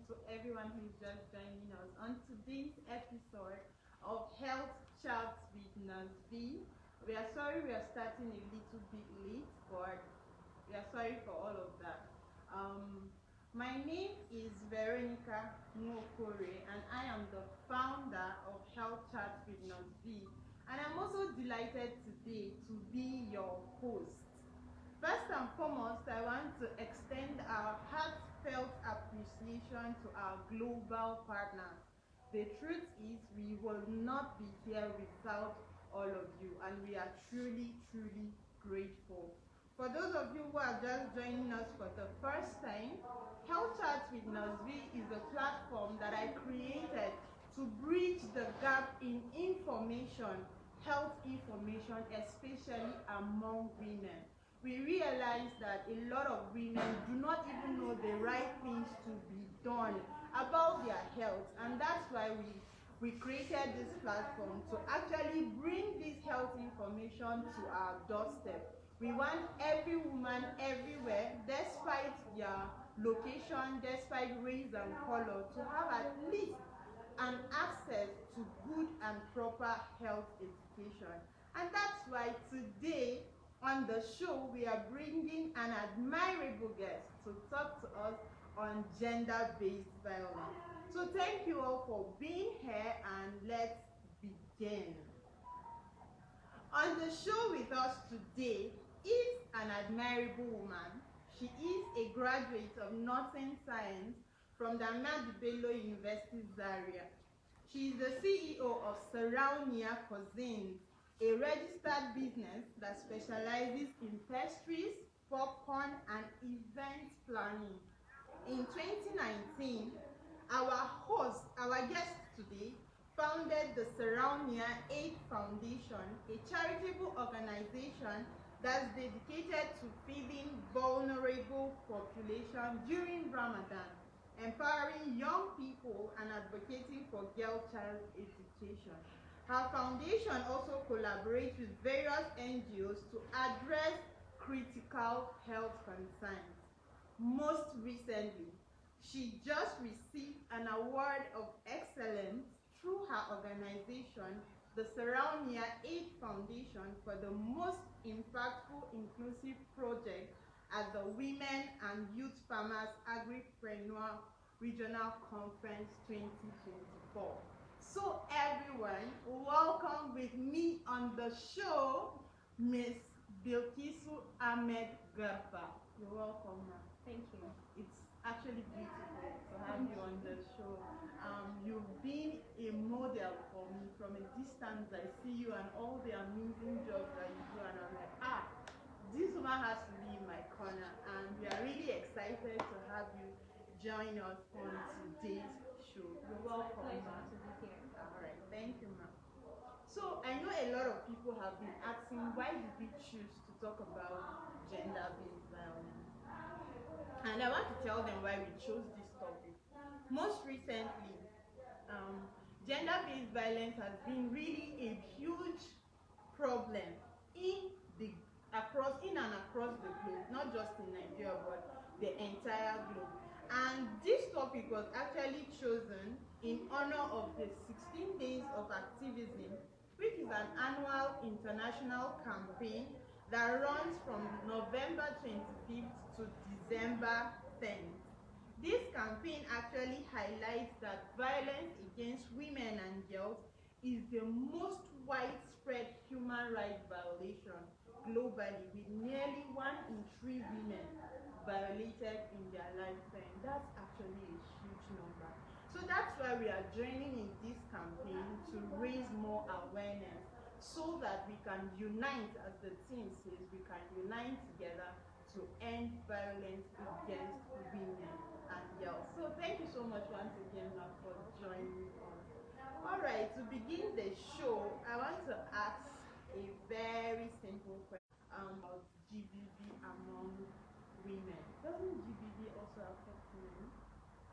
to everyone who's just joining us on today's episode of Healthchat with Nrsvee. We are sorry we are starting a little bit late, but we are sorry for all of that. My name is Veronica Nwokore, and I am the founder of Healthchat with Nrsvee. And I'm also delighted today to be your host. First and foremost, I want to extend our heartfelt appreciation to our global partners. The truth is, we will not be here without all of you, and we are truly, truly grateful. For those of you who are just joining us for the first time, Healthchat with Nrsvee is a platform that I created to bridge the gap in information, health information, especially among women. We realize that a lot of women do not even know the right things to be done about their health, and that's why we created this platform to actually bring this health information to our doorstep. We want every woman everywhere, despite their location, despite race and color, to have at least an access to good and proper health education. And that's why today on the show we are bringing an admirable guest to talk to us on gender-based violence. So thank you all for being here, and let's begin. On the show with us today is an admirable woman. She is a graduate of nursing science from the Ahmed University, Zaria. She is the CEO of Surroundnia Cuisines, a registered business that specializes in pastries, popcorn, and event planning. In 2019, our guest today, founded the Surroundnia Aid Foundation, a charitable organization that's dedicated to feeding vulnerable population during Ramadan, empowering young people and advocating for girl-child education. Her foundation also collaborates with various NGOs to address critical health concerns. Most recently, she just received an award of excellence through her organization, the Surroundnia Aid Foundation, for the most impactful inclusive project at the Women and Youth Farmers Agripreneur Regional Conference 2024. So everyone, welcome with me on the show, Miss Bilkisu Ahmed Garba. You're welcome, ma'am. Thank you. It's actually beautiful to have you on the show. You've been a model for me. From a distance, I see you and all the amazing jobs that you do, and I'm like, this woman has to be in my corner, and we are really excited to have you join us on today's show. You're welcome, ma'am. All right, thank you, ma'am. So I know a lot of people have been asking, why did we choose to talk about gender-based violence? And I want to tell them why we chose this topic. Most recently, gender-based violence has been really a huge problem in and across the globe, not just in Nigeria, but the entire globe. And this topic was actually chosen in honor of the 16 Days of Activism, which is an annual international campaign that runs from November 25th to December 10th. This campaign actually highlights that violence against women and girls is the most widespread human rights violation globally, with nearly 1 in 3 women violated in their lifetime. That's actually a huge number. So that's why we are joining in this campaign to raise more awareness, so that we can unite, as the team says, we can unite together to end violence against women and girls. So thank you so much once again, ma'am, for joining us. All right, to begin the show, I want to ask a very simple question about GBV among women. Doesn't GBV also affect women?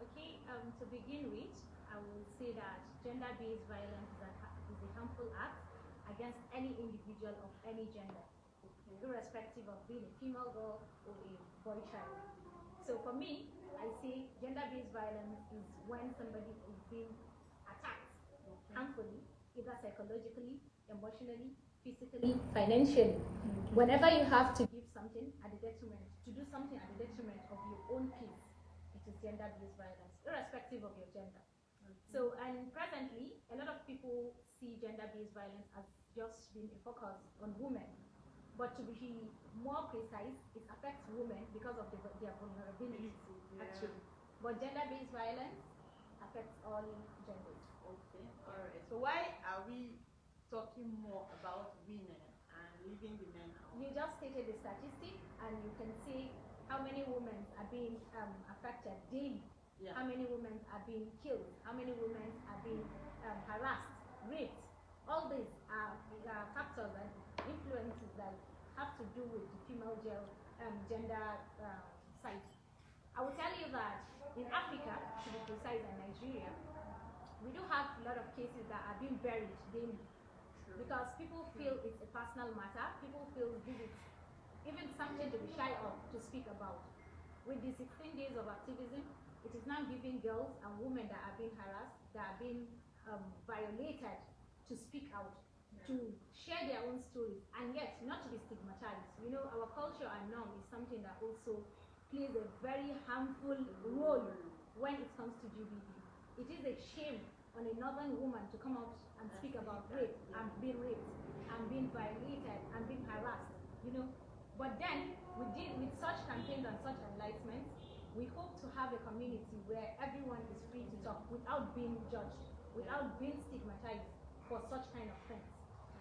Okay, to begin with, I will say that gender-based violence is a harmful act against any individual of any gender, irrespective of being a female girl or a boy child. So for me, I say gender-based violence is when somebody is being attacked harmfully, either psychologically, emotionally, physically, financially. Whenever you have to give something at the detriment, to do something at the detriment of your own peace, it is gender-based violence, irrespective of your gender. So, and presently, a lot of people see gender-based violence as just being a focus on women. But to be more precise, it affects women because of their vulnerabilities, actually. But gender-based violence affects all genders. Okay, all right. So why are we talking more about women and leaving the men out? You just stated the statistic, and you can see how many women are being affected daily. Yeah. How many women are being killed? How many women are being harassed, raped? All these are factors and influences that have to do with the female gender side. I will tell you that in Africa, to be precise, in Nigeria, we do have a lot of cases that are being buried daily because people feel it's a personal matter. People feel this is even something to be shy of to speak about. With the 16 days of activism, it is now giving girls and women that are being harassed, that are being violated, to speak out, to share their own stories, and yet not to be stigmatized. You know, our culture and norm is something that also plays a very harmful role when it comes to GBV. It is a shame on a northern woman to come out and speak about rape and being raped and being violated and being harassed, you know. But then, with such campaigns and such enlightenment, we hope to have a community where everyone is free to talk without being judged, without being stigmatized for such kind of things.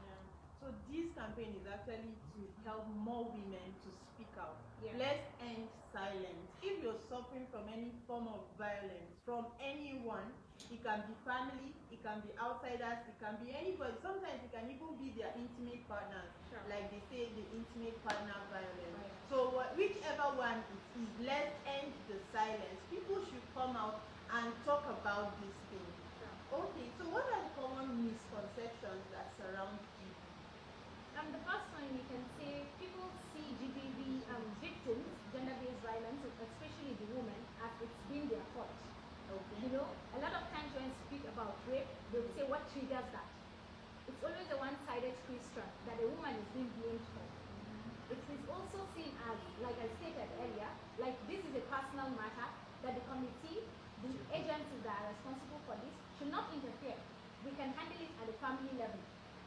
Yeah. So this campaign is actually to help more women to speak out. Yeah. Let's end silence. If you're suffering from any form of violence from anyone, it can be family, it can be outsiders, it can be anybody. Sometimes it can even be their intimate partners. Sure. Like they say, the intimate partner violence. Right. So whichever one it is, let's end the silence. People should come out and talk about these things. Sure. Okay, so what are the common misconceptions that surround GBV? The first one, you can say people see GBV victims, gender-based violence, especially the women, as it's been their fault. Okay. You know, a lot of times when you speak about rape, they will say, what triggers that? It's always a one-sided question that a woman is being blamed for. It is also seen as, like I stated earlier, like this is a personal matter that the committee, the agencies that are responsible for this should not interfere. We can handle it at the family level.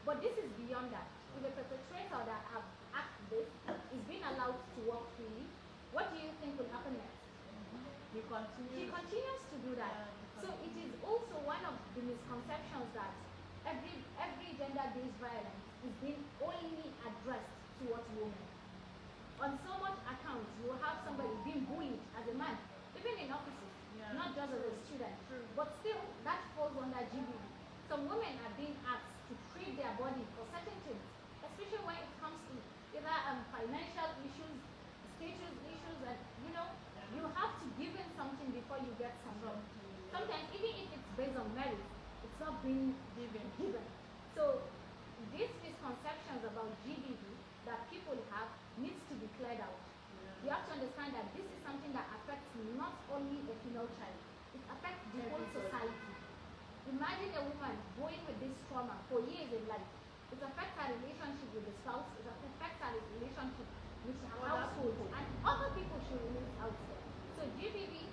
But this is beyond that. If a perpetrator that have acted this is being allowed to walk freely, what do you think will happen next? He continues to do that. So it is also one of the misconceptions that every gender-based violence is being only addressed towards women. On so much accounts, you will have somebody being bullied as a man, even in offices, not just as a student. But still, that falls under GBV. Some women are being asked to trade their body for certain things, especially when it comes to either financial issues, status issues, and you know, you have to give in something before you get something. Sometimes, even if it's based on merit, it's not being given. So, these misconceptions about GBV that people have needs to be cleared out. You have to understand that this is something that affects not only a female child, it affects the whole society. Imagine a woman going with this trauma for years in life. It affects her relationship with the spouse, it affects her relationship with her household, and other people should remain out there. So GBV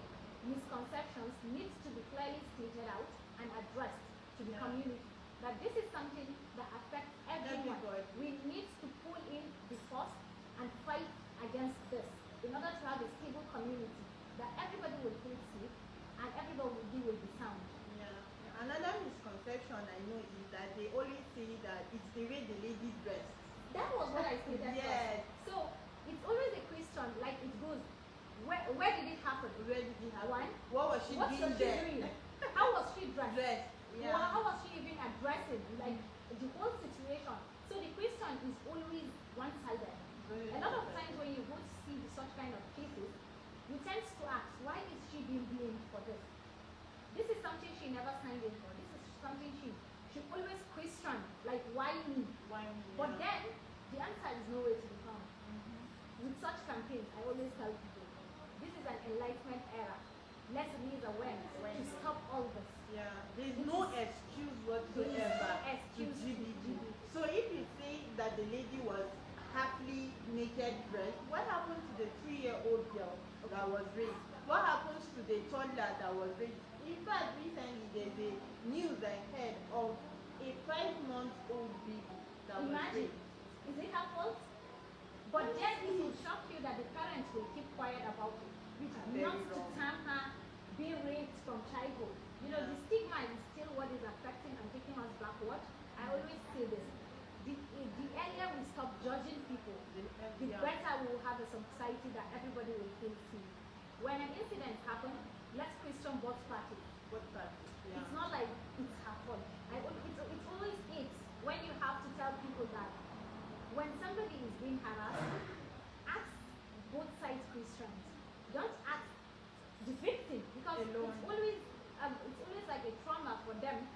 misconceptions needs to be clearly stated out and addressed to the community. That this is something that affects everyone. We need to pull in the force and fight against this in order to have a stable community that everybody will feel safe and everybody will be sound. Another misconception I know is that they always say that it's the way the ladies dress. That was what I stated. Yes. So it's always a question, like it goes, where did it happen? Where did it happen? One, what was she doing there? How was she dressed? Yeah. How was she even addressing like the whole situation? So the question is always one-sided. A lot of times when you go to see such kind of cases, you tend to ask, why is she being blamed for this? This is something she never signed in for. This is something she should always question, like why me? Why me? But then the answer is nowhere to be found. With such campaigns, I always tell people, This is an enlightenment era. Let's raise awareness to stop all this. Yeah, there's no excuse whatsoever to GBV. So if you say that the lady was happily naked dressed, what happened to the 3-year-old girl that was raped? What happens to the toddler that was raped? In fact, recently there's a news I heard of a 5-month-old baby that was raped. Is it her fault? But then it will shock you that the parents will keep quiet about it. Not to term her being raped from childhood. You know, the stigma is still what is affecting and taking us backward. I always say this. The earlier we stop judging people, the better we will have a society that everybody will feel free. When an incident happens, let's question both parties. It's not like it's her fault. It's always when you have to tell people that when somebody is being harassed, ask both sides questions. Don't ask the victim, because it's always like a trauma for them.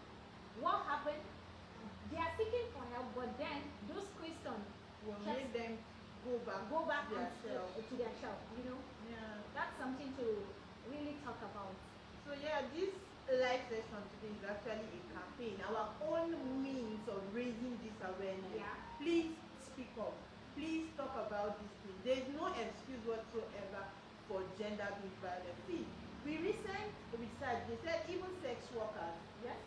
What happened? They are seeking for help, but then those questions will make them go back to their self. You know, that's something to really talk about. So this live session today is actually a campaign, our own means of raising this awareness. Please speak up. Please talk about this thing. There's no excuse whatsoever for gender-based violence. See, we recent research, they said even sex workers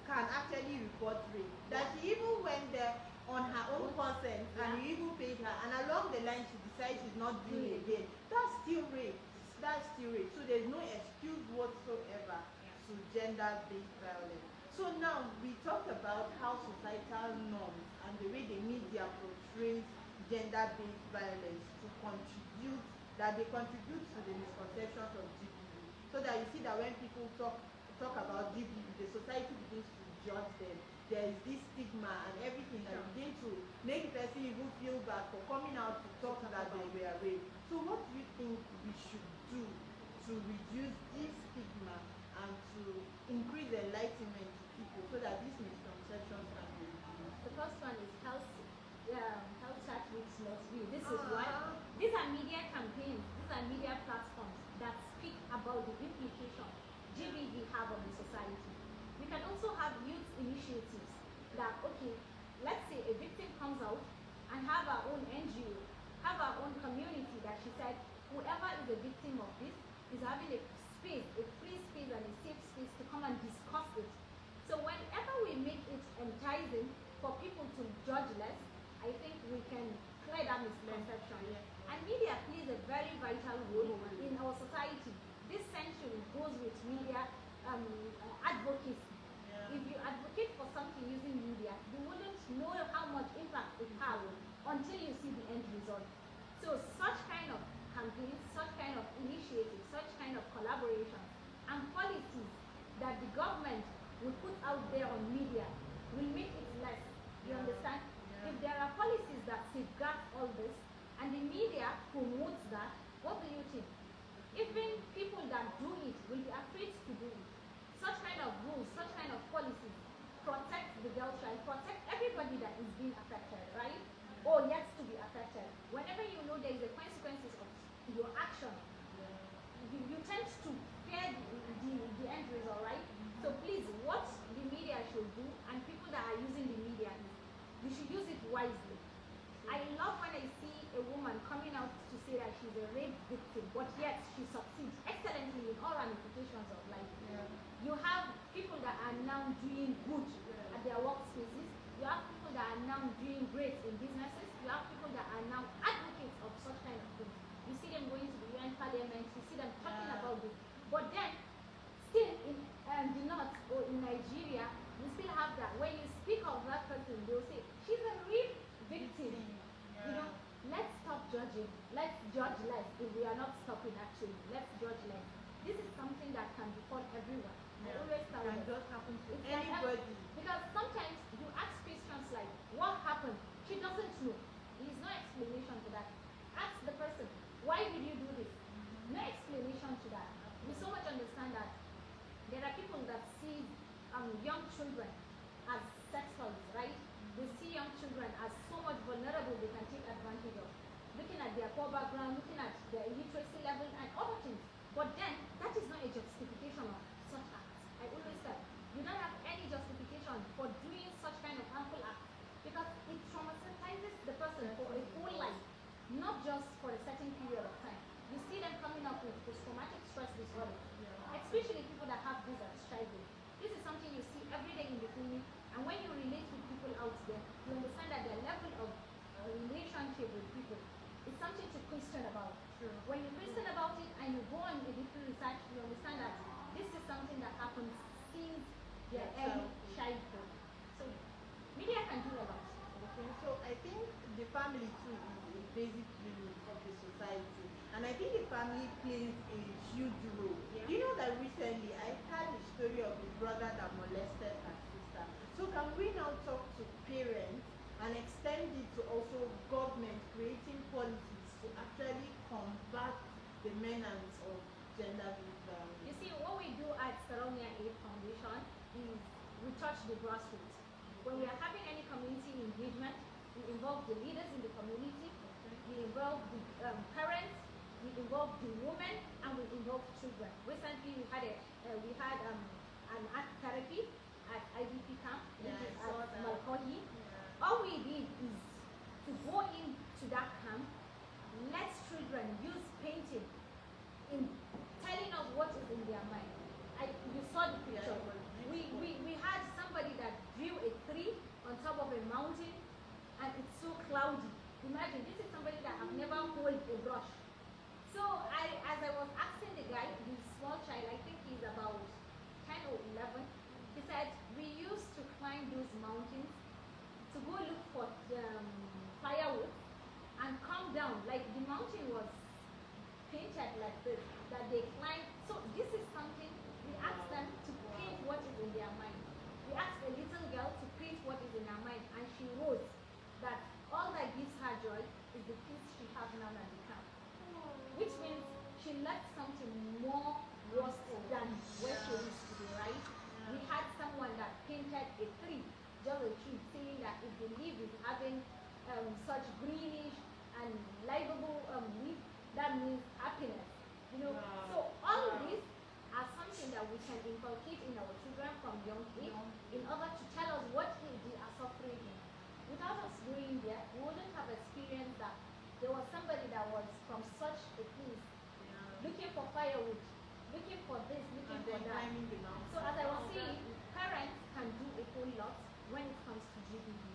can actually report rape. That she even went there on her own consent and you even paid her, and along the line she decides she's not doing it again. That's still rape. So there's no excuse whatsoever to gender-based violence. So now we talked about how societal norms and the way the media portrays gender-based violence they contribute to the misconceptions of GBV. So that you see that when people talk about GBV, the society begins to judge them. There is this stigma and everything that begins to make the person even feel bad for coming out to talk that they were raped. So what do you think we should do to reduce this stigma and to increase enlightenment to people so that these misconceptions can be reduced? The first one is Healthchat with Nrsvee. This is why these are media campaigns, these are media platforms that speak about the implication GBV have on the society. We can also have youth initiatives that, okay, let's say a victim comes out and have our own NGO, have our own community that she said, whoever is a victim of this is having a space, a free space and a safe space to come and discuss it. So whenever we make it enticing for people to judge less, I think we can clear that misconception. And media plays a very vital role in our society. This century goes with media advocacy. If you advocate for something using media, you wouldn't know how much impact it has until you see the end result. So such kind of campaigns, such kind of initiatives, such kind of collaboration and policies that the government will put out there on media will make it less. You understand? If there are policies that safeguard all this and the media promotes that, what do you think? Even people that do it will be afraid to do it. Such kind of rules, such kind of policies protect the girl child, protect everybody that is being affected, right? Or yet to be affected. Whenever you know there is the consequences of your action, you tend to fear the end result, right? So please, what the media should do, and people that are using the media, we should use it wisely. I love when I see a woman coming out to say that she's a rape victim, but yet she succeeds excellently in all ramifications of life. You have people that are now doing good at their workspaces. You have people that are now doing great in businesses. You have people that are now advocates of such kind of things. You see them going to the UN Parliament. You see them talking about this. But then, still in the North or in Nigeria, we still have that. When you speak of that person, they'll say, she's a rape victim. You know, let's stop judging. Let's judge less. If we are not stopping, actually, let's judge less. This is something that can befall everyone. I always tell you. It can just happen to anybody. Because sometimes you ask questions like, what happened? She doesn't know. There is no explanation to that. Ask the person, why did you do this? No explanation to that. We so much understand that there are people that see young children as sex toys, right? They see young children as so much vulnerable they can take advantage of. Looking at their poor background, looking at their illiteracy level and other things. their early childhood. So media can do a lot. Okay, so I think the family too is a basic unit of the society, and I think the family plays a huge role. Yeah. You know that recently I heard the story of a brother that molested her sister. So can we now talk to parents and extend it to also government creating policies to actually combat the menace of gender-based violence? You see, what we do at Saronia Aid Foundation is we touch the grassroots. When we are having any community engagement, we involve the leaders in the community, we involve the parents, we involve the women, and we involve children. Recently, we had an art therapy at IDP camp, which is at Malkohi. Yeah. All we did is to go into that camp, let children use painting in telling us what is in their mind. You saw the picture. We had somebody that drew a tree on top of a mountain and it's so cloudy. Imagine, this is somebody that have never held a brush. So as I was asking the guy, the small child, I think he's about 10 or 11, he said, we used to climb those mountains to go look for firewood and come down. Like the mountain was painted like this, that they climb. So this is something we asked them to paint what is in their mind. We asked a little girl to paint what is in her mind, and she wrote that all that gives her joy is the peace she has now at the camp. Which means she left something more worse than where she used to be, right? We had someone that painted a tree, just a tree, saying that if the leaf is having such greenish and livable leaf, that means happiness. You know, so all of these are something that we can inculcate in our children from young age in order to tell us what they are suffering in. Without us going there, we wouldn't have experienced that there was somebody that was from such a place looking for firewood, looking for this, looking for that. So as I was saying, parents can do a whole lot when it comes to GBV.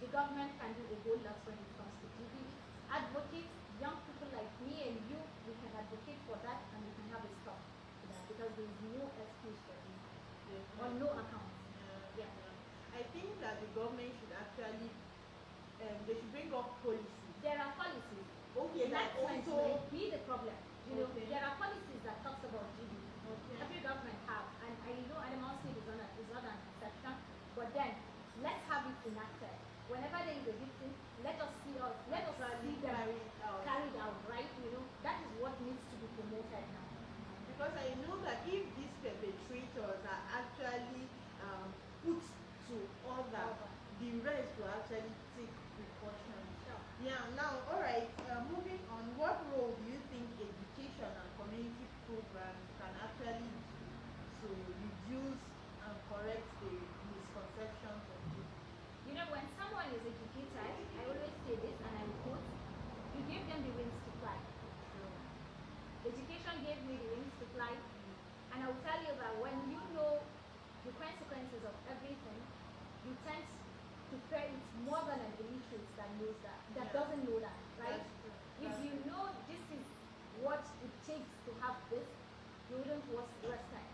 The government can do a whole lot when it comes to GBV. Advocates, young people like me and you, we can advocate for that and we can have a stop to that because there is no excuse for it on no account. Yeah. I think that the government should actually, they should bring up policies. There are policies. Okay, that Enactment also may be the problem. You know, there are policies that talks about GBV. Every government have, and I know Animal State is not an exception, but then let's have it enacted. Whenever there is a victim, let us see them carried out, right? You know, that is what needs to be promoted now. Because I know that if these perpetrators are actually put to order, the rest will actually take precautions. Sure. Yeah, now, all right, moving on, what role do you think education and community programs can actually do to reduce and correct the misconceptions of youth? You know, when someone is educated, I always say this and I quote, you give them the wings to fly. Education gave me the wings to fly, and I will tell you that when you know the consequences of everything, you tend to fear it more than an illiterate that knows that doesn't know that, right? If you know this is what it takes to have this, you wouldn't waste time.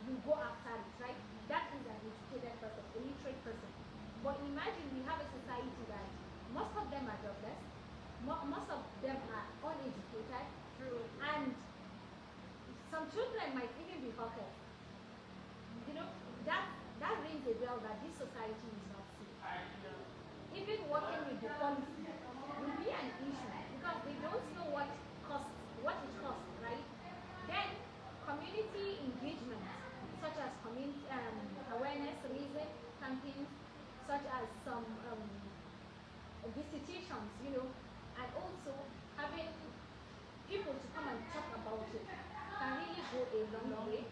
You go after it, right? That is an educated person, illiterate person. But imagine we have a society that most of them are jobless, most of them are uneducated, and some children might even be hawkers. You know, that rings a bell that this society is not safe. Even working with the policy will be an issue because they don't know what it costs, right? Then community engagement, such as community awareness raising campaigns, such as some visitations, you know, and also having people to come and talk about it can really go a long way,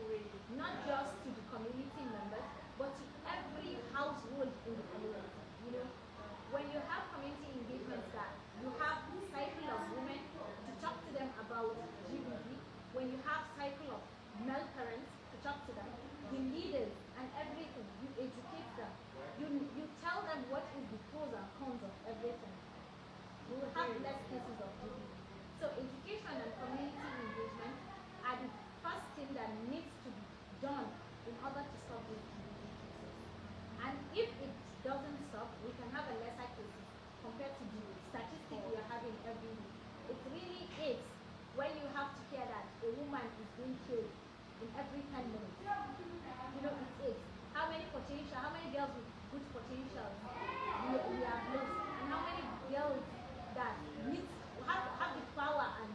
not just to the community members, but to every household in the community. You know, when you have community engagements that you have cycle of women to talk to them about GBV, when you have cycle of male parents to talk to them, the leaders and everything, you educate them. You tell them what is the pros and cons of everything. We will have less cases of GBV. So education and community engagement are the first thing that needs to be done in order to stop this GBV. being killed in every 10 minutes. You know, it is. How many girls with good potential we have lost, and how many girls that have the power and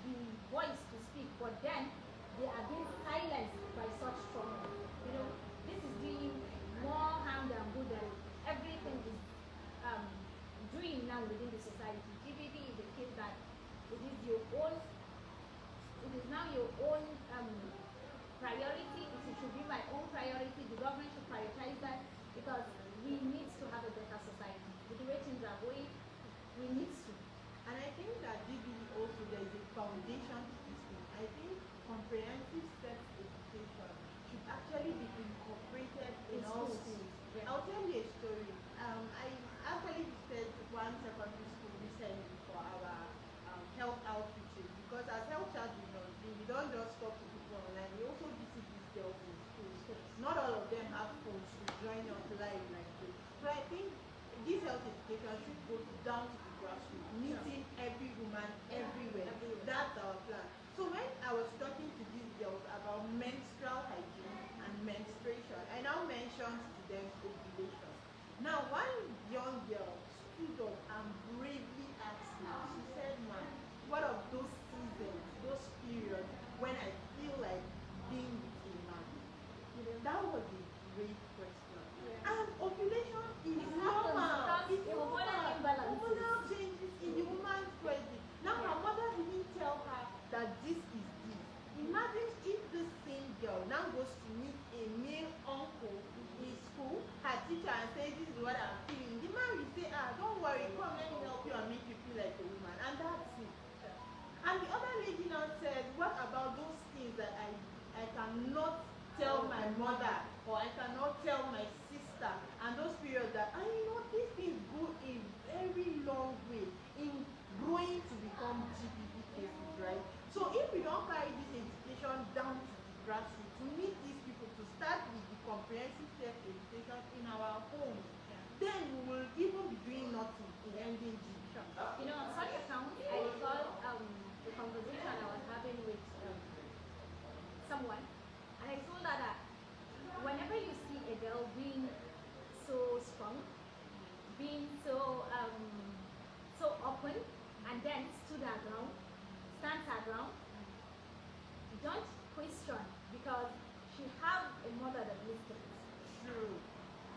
the voice to speak, but then they are being silenced by such trauma. You know, this is doing more harm than good, than everything is doing now within the society. GBV is a case that it is now your own priority. It should be my own priority. The government should prioritize that, because we need to have a better society. With the way things are going, we need to. And I think that GBV also, there is a foundation to this thing. I think comprehensive sex education should actually be incorporated in all schools. Yeah. I'll tell you a story. I actually visited one secondary school recently for our health outreaches, because as Healthchat we don't just talk to people online, we also visit these girls in schools. Not all of them have phones to join us live like this. So I think this health education should go down to the grassroots, meeting every woman everywhere. That's our plan. So when I was talking to these girls about menstrual hygiene and menstruation, I now mentioned to them ovulation. Now one young girl stood up and bravely asked me, she said, "Man, what of those seasons, those periods when I feel like being with a man?" That was a great question. Yeah. And ovulation is normal. It's hormonal changes in the woman's body. Now her mother didn't tell her that this is this. Imagine if this same girl now goes to meet a male uncle in school, her teacher, and says, "This is what I'm feeling." The man will say, "Don't worry, come, let me help you and make you feel like a woman." And that's it. And the other lady now said, "What about those things that I cannot tell my mother, or I cannot tell my sister, and those periods that," and these things go a very long way in growing to become GBV cases, right? So if we don't carry this education down to the grassroots, to meet these people, to start with the comprehensive sex education in our homes, then we will even be doing nothing in ending GBV. On such accounts, I recall the conversation I was having with someone, and I told her that whenever you see a girl being so strong, being so open, and then stands her ground, don't question, because she have a mother that listens. True.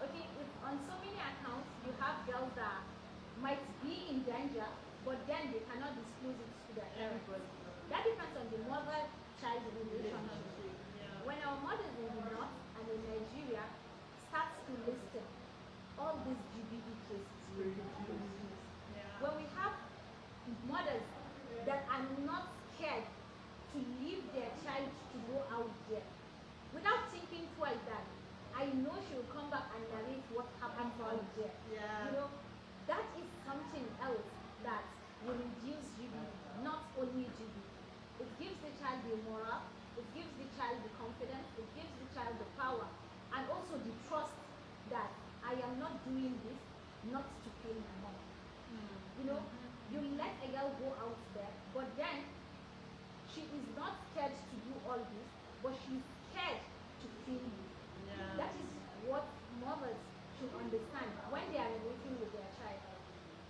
Okay, on so many accounts, you have girls that might be in danger, but then they cannot disclose it to their parents. That depends on the mother-child relationship. Yeah. When our mothers in the north and in Nigeria starts to listen, all these GBV cases will reduce. Yeah. When we have mothers that are not scared to leave their child to go out there without thinking twice, that I know she will come back and narrate what happened out there. Yeah. That is something else that will reduce GBV, not only GBV. It gives the child the morale, it gives the child the confidence, it gives the child the power, and also the trust that I am not doing this not to fail my mom. You let a girl go out there, but then she is not scared to do all this, but she's scared to fail you. Yeah. That is what mothers should understand when they are relating with their child.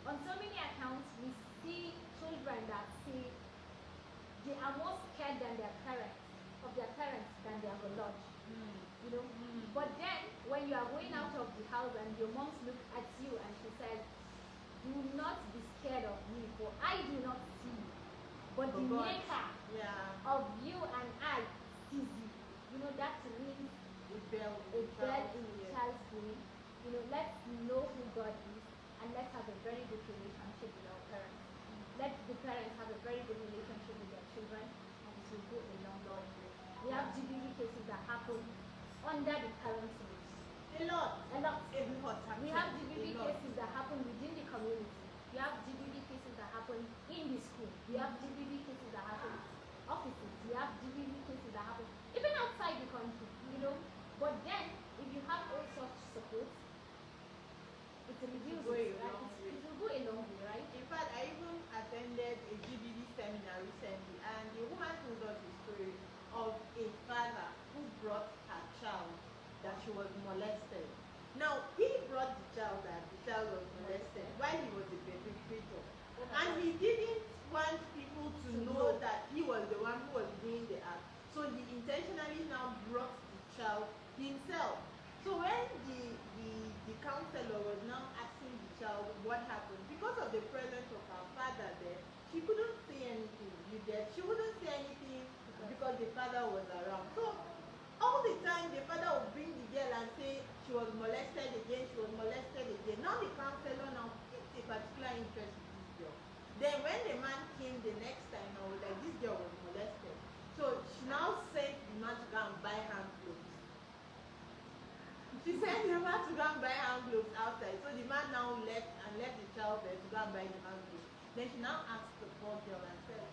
On so many accounts, we see children that say they are more scared of their parents than their beloved. But then when you are going out of the house and your mom looks at you and she says, "Do not be scared of me, for I do not see you, but the maker of you and I sees you." That means a bell in the child's brain. Let's know who God is, and let's have a very good relationship with our parents. Let the parents have a very good relationship with their children, and it will go a long way. We have GBV cases that happen under the parents' roof. A lot. We have GBV cases that happen within the community. We have GBV cases that happen in the school. We have GBV cases that happen offices. We have GBV cases that happen even outside the country. But then, if you have all such support, it reduces. It will go a long way, right? In fact, I even attended a GBV seminar recently, and the woman told us a story of So he intentionally now brought the child himself. So when the counselor was now asking the child what happened, because of the presence of her father there, she couldn't say anything. She wouldn't say anything because the father was around. So all the time the father would bring the girl and say she was molested again, she was molested again. Now the counselor now picked a particular interest in this girl. Then when the man came the next time, I was like, this girl was molested. So she now sent the man to go and buy hand gloves. She sent the man to go and buy hand gloves outside. So the man now left the child there to go and buy the hand gloves. Then she now asked the poor girl and said,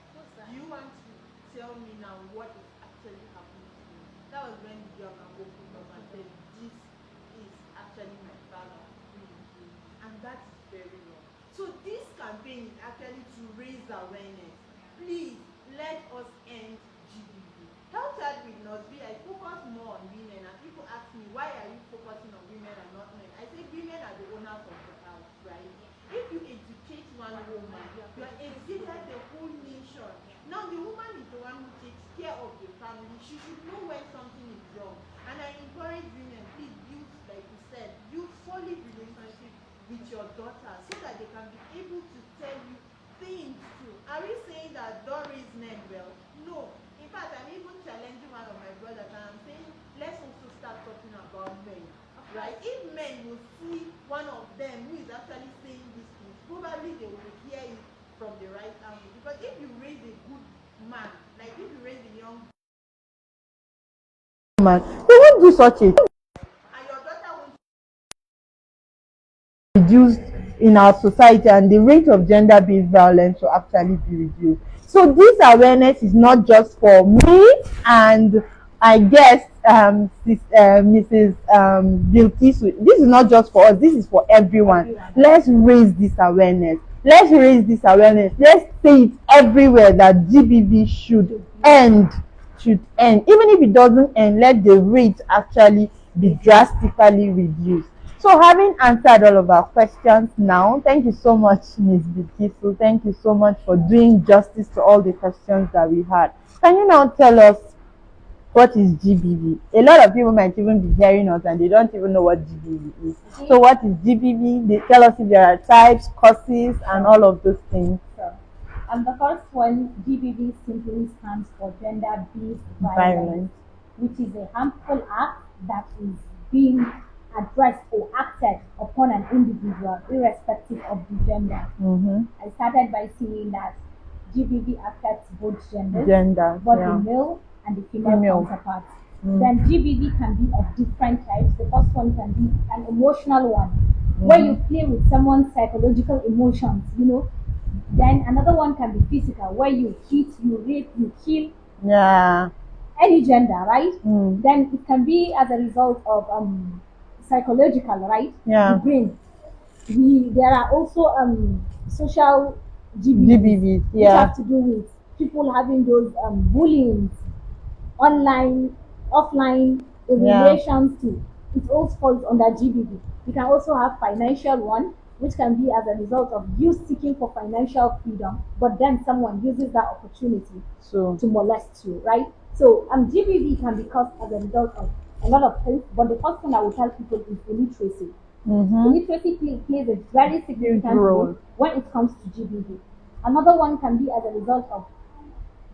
do you want to tell me now what is actually happening to you? That was when the girl now opened up and said, this is actually my father who is doing it. And that is very wrong. So this campaign is actually to raise awareness. Please, let us end GBV. Healthchat with Nrsvee, I focus more on women, and people ask me, why are you focusing on women and not men? I say women are the owners of the house, right? If you educate one woman, you are educated the whole nation. Now the woman is the one who takes care of the family. She should know when something is wrong. And I encourage women, please build, like you said, build solid relationship with your daughter so that they can be able to tell you things too. Are we saying that don't raise men well? No. In fact, I'm even challenging one of my brothers and I'm saying, let's also start talking about men. Right? If men will see one of them who is actually saying these things, probably they will hear it from the right angle. Because if you raise a good man, like if you raise a young man, they won't do such a thing. And your daughter won't reduced in our society, and the rate of gender-based violence will actually be reduced. So this awareness is not just for me and I guess Mrs. Bilkisu. This is not just for us, this is for everyone. Let's raise this awareness. Let's raise this awareness. Let's say it everywhere that GBV should end. Even if it doesn't end, let the rate actually be drastically reduced. So having answered all of our questions now, thank you so much, Ms. Bilkisu. Thank you so much for doing justice to all the questions that we had. Can you now tell us what is GBV? A lot of people might even be hearing us and they don't even know what GBV is. So what is GBV? They tell us if there are types, courses, and all of those things. Sure. And the first one, GBV simply stands for gender-based violence, which is a harmful act that is being addressed or acted upon an individual irrespective of the gender. I started by saying that GBV affects both genders, both the male and the female counterparts. Then GBV can be of different types. The first one can be an emotional one, where you play with someone's psychological emotions, you know. Then another one can be physical, where you cheat, you rape, you kill. Any gender, right? Then it can be as a result of psychological, right? The brain. There are also social GBVs, which have to do with people having those bullying, online, offline, in relations to. It all falls under GBV. You can also have financial one, which can be as a result of you seeking for financial freedom, but then someone uses that opportunity to molest you, right? So GBV can be caused as a result of a lot of things, but the first thing I will tell people is illiteracy. Illiteracy plays a very significant role when it comes to GBV. Another one can be as a result of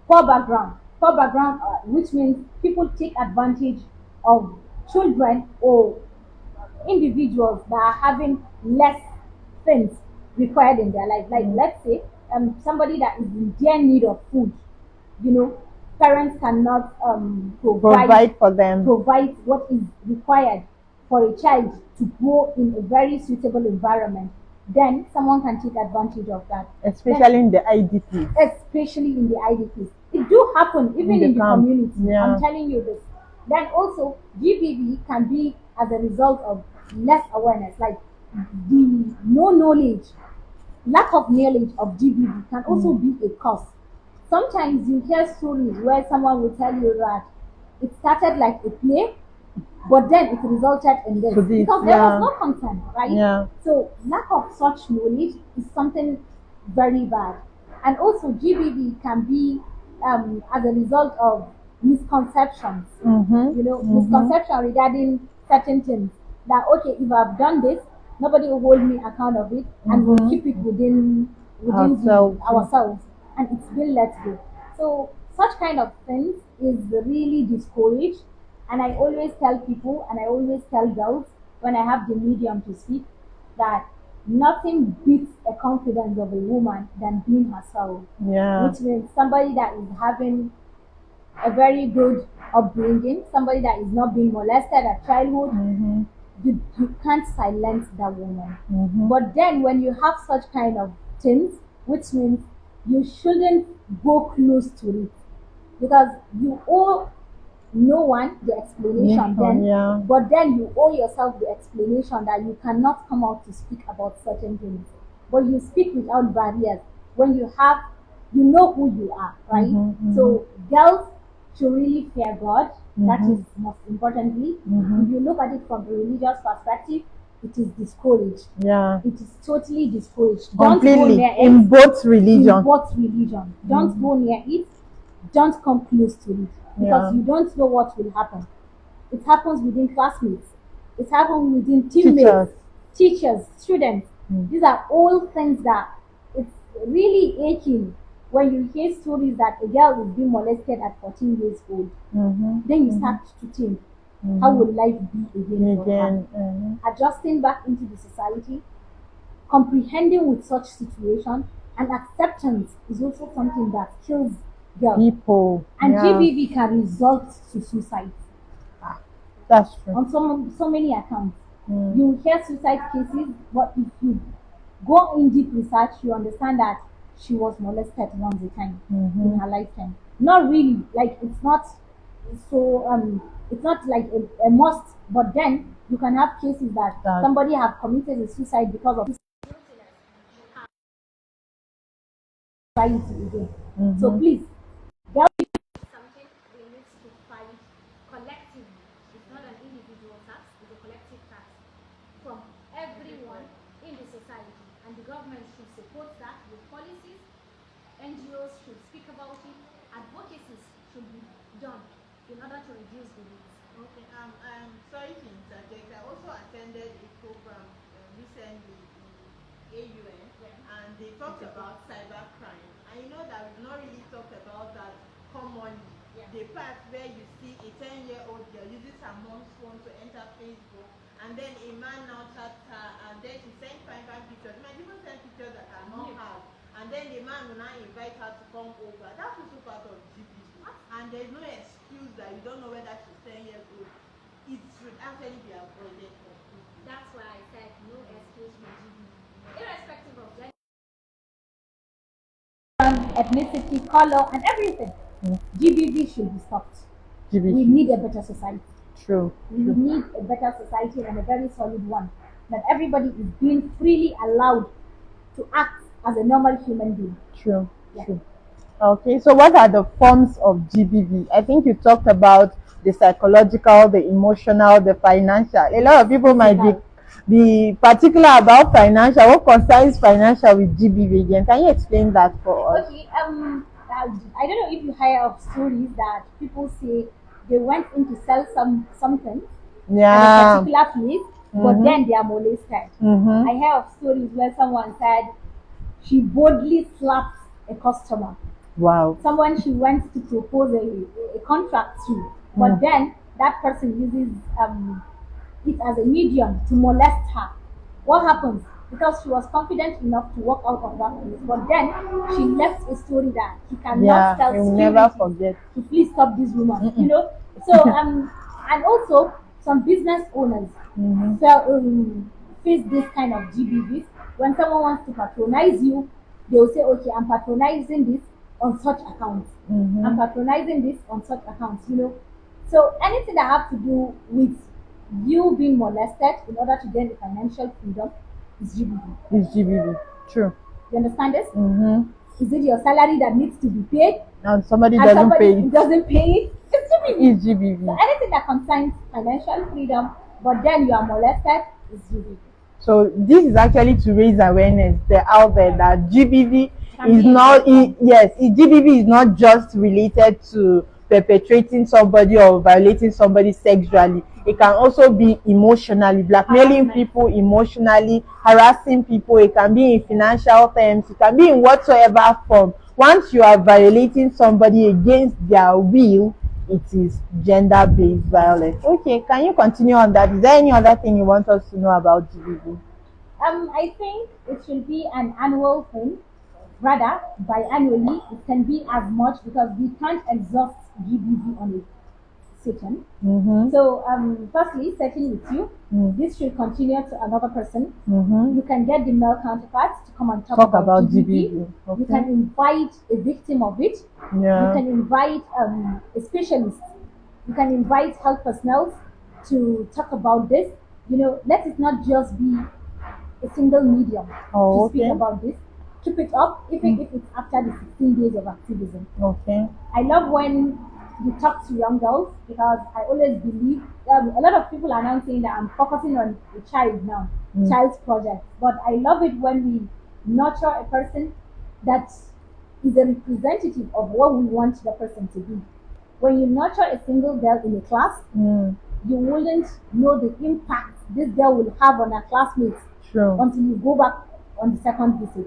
poor background. Poor background, which means people take advantage of children or individuals that are having less things required in their life. Like let's say somebody that is in dire need of food, you know, parents cannot provide what is required for a child to grow in a very suitable environment. Then someone can take advantage of that, especially in the IDPs. It do happen even in the community. I'm telling you this. Then also GBV can be as a result of less awareness, like the lack of knowledge of GBV can also be a cause. Sometimes you hear stories where someone will tell you that it started like a play, but then it resulted in this because there was no consent, right? So lack of such knowledge is something very bad. And also GBV can be as a result of misconceptions. Mm-hmm. Misconception regarding certain things. That okay, if I've done this, nobody will hold me account of it, and we'll keep it within ourselves, and it's been let go. So such kind of things is really discouraged, and I always tell people, and I always tell girls when I have the medium to speak, that nothing beats a confidence of a woman than being herself. Yeah. Which means somebody that is having a very good upbringing, somebody that is not being molested at childhood, you can't silence that woman. But then when you have such kind of things, which means you shouldn't go close to it, because you owe no one the explanation but then you owe yourself the explanation that you cannot come out to speak about certain things. But you speak without barriers when you know who you are, right? So girls should really fear God. That is most importantly. If you look at it from a religious perspective, it is discouraged. Yeah. It is totally discouraged. Completely. Don't go near it. In both religion. Don't go near it. Don't come close to it. Because you don't know what will happen. It happens within classmates. It happens within teammates, teachers, students. These are all things that it's really aching when you hear stories that a girl is being molested at 14 years old. Then you start to think, how will life be again for her? Adjusting back into the society, comprehending with such situation, and acceptance is also something that kills people. And GBV can result to suicide. That's true. On so many accounts. You hear suicide cases, but if you go in deep research, you understand that she was molested once a time in her lifetime. Not really, like it's not like a must, but then you can have cases that somebody have committed a suicide because of society again. So please, something we need to fight collectively. It's not an individual task, it's a collective task from everyone in the society. And the government should support that with policies, NGOs should speak about it, advocacies should be done in order to reduce the rates. Okay, I'm sorry to interject. I also attended a program recently in AUN, and they talked about cybercrime. And you know that we've not really talked about that commonly. The part where you see a 10-year-old girl uses her mom's phone to enter Facebook, and then a man now chats her, and then she sends private pictures. She might even send pictures that her mom has, and then the man will now invite her to come over. That's also part of GBV. And there's no excuse that you don't know whether she's 10 years old. It should actually be avoided. That's why I said no excuse for GBV. Irrespective of gender, ethnicity, color, and everything. GBV should be stopped. We need a better society. True. We need a better society and a very solid one. That Everybody is being freely allowed to act as a normal human being. True. Okay, so what are the forms of GBV? I think you talked about the psychological, the emotional, the financial. A lot of people might be particular about financial. What concerns financial with GBV again? Can you explain that for us? Okay, I don't know if you hear of stories that people say they went in to sell something at a particular place, but then they are molested. I hear of stories where someone said she boldly slapped a customer. Wow. Someone she went to propose a contract to, but then that person uses it as a medium to molest her. What happens? Because she was confident enough to walk out of that place, but then she left a story that he cannot tell security never forget to please stop this woman. So and also some business owners face this kind of GBVs. When someone wants to patronize you, they will say, okay, I'm patronizing this on such accounts. I'm patronizing this on such accounts, So anything that have to do with you being molested in order to gain the financial freedom is GBV. It's GBV. True. You understand this? Is it your salary that needs to be paid? And somebody doesn't pay it. It's GBV. It's GBV. So anything that concerns financial freedom, but then you are molested, is GBV. So this is actually to raise awareness out there that GBV is not. GBV is not just related to perpetrating somebody or violating somebody sexually. It can also be emotionally, blackmailing people emotionally, harassing people. It can be in financial terms. It can be in whatsoever form. Once you are violating somebody against their will, it is gender-based violence. Okay, can you continue on that? Is there any other thing you want us to know about GBV? I think it should be an annual thing. Rather, biannually, it can be as much because we can't exhaust GBV on a session. So, firstly, setting with you, this should continue to another person. You can get the male counterparts to come and talk about GBV. Okay. You can invite a victim of it. You can invite a specialist. You can invite health personnel to talk about this. Let it not just be a single medium to speak about this. Keep it up, even if it's after the 16 days of activism. Okay. I love when you talk to young girls because I always believe a lot of people are now saying that I'm focusing on a child now, child's project. But I love it when we nurture a person that is a representative of what we want the person to be. When you nurture a single girl in a class, you wouldn't know the impact this girl will have on her classmates until you go back on the second visit.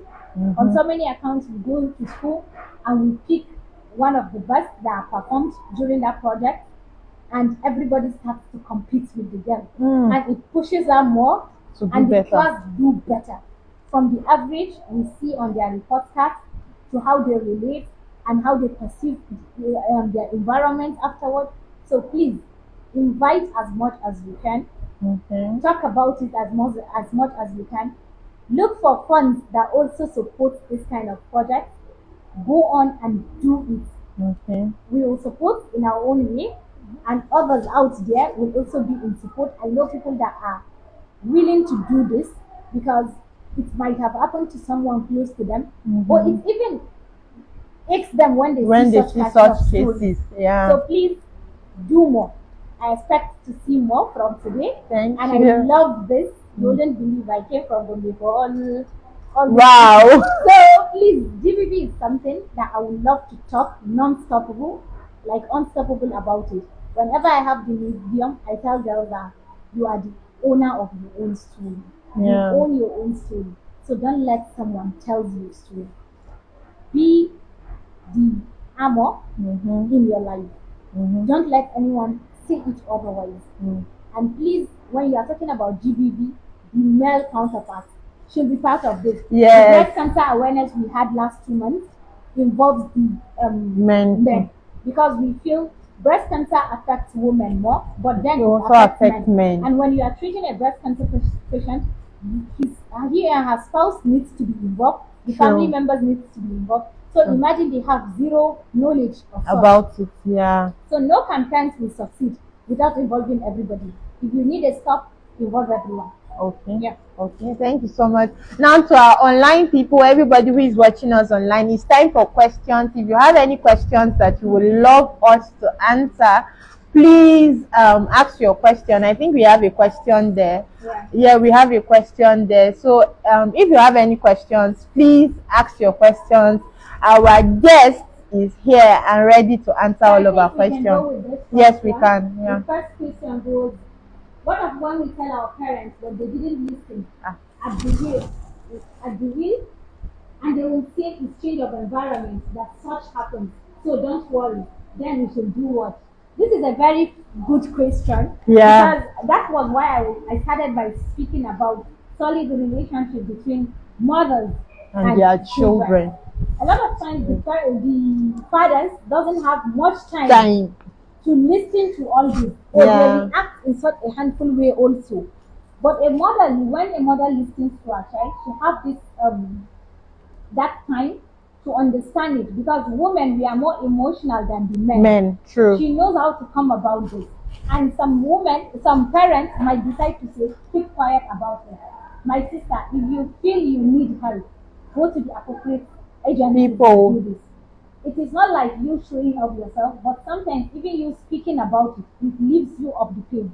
On so many accounts, we go to school and we pick one of the best that performed during that project, and everybody starts to compete with the girl, and it pushes her more, and the class do better. From the average we see on their report cards to how they relate and how they perceive their environment afterward. So please invite as much as you can. Talk about it as much as you can. Look for funds that also support this kind of project. Go on and do it. We will support in our own way, and others out there will also be in support. I know people that are willing to do this because it might have happened to someone close to them, or it even aches them when they see such cases. So please do more. I expect to see more from today. Thank you. I love this. You wouldn't believe I came from Gombe for all wow. So please, GBV is something that I would love to talk non-stoppable, like unstoppable about it. Whenever I have the medium, I tell girls that you are the owner of your own story. You own your own story. So don't let someone tell you a story. Be the armor in your life. Don't let anyone say it otherwise. And please, when you are talking about GBV, the male counterpart should be part of this. The breast cancer awareness we had last 2 months involves the men, because we feel breast cancer affects women more, but then it also affects men. And when you are treating a breast cancer patient, he and her spouse needs to be involved. The family members need to be involved. So imagine they have zero knowledge about it. So no campaigns will succeed without involving everybody. If you need a stop, involve everyone. Okay. Thank you so much. Now to our online people, everybody who is watching us online, it's time for questions. If you have any questions that you would love us to answer, please ask your question. I think we have a question there. We have a question there. So if you have any questions, please ask your questions. Our guest is here and ready to answer all of our questions. Yes, we can. The first question goes, what if when we tell our parents that they didn't listen at the wheel, and they will say it's change of environment that such happens, so don't worry, then we should do what? This is a very good question, because that was why I started by speaking about solid relationship between mothers and their children. A lot of times the fathers doesn't have much time to listen to all this, or they react in such a handful way also. But when a mother listens to her child, she have this that time to understand it, because women, we are more emotional than the men. True. She knows how to come about this. And some parents might decide to say, keep quiet about it. My sister, if you feel you need help, go to the appropriate agency to do this. It is not like you showing up yourself, but sometimes even you speaking about it, it leaves you of the pain.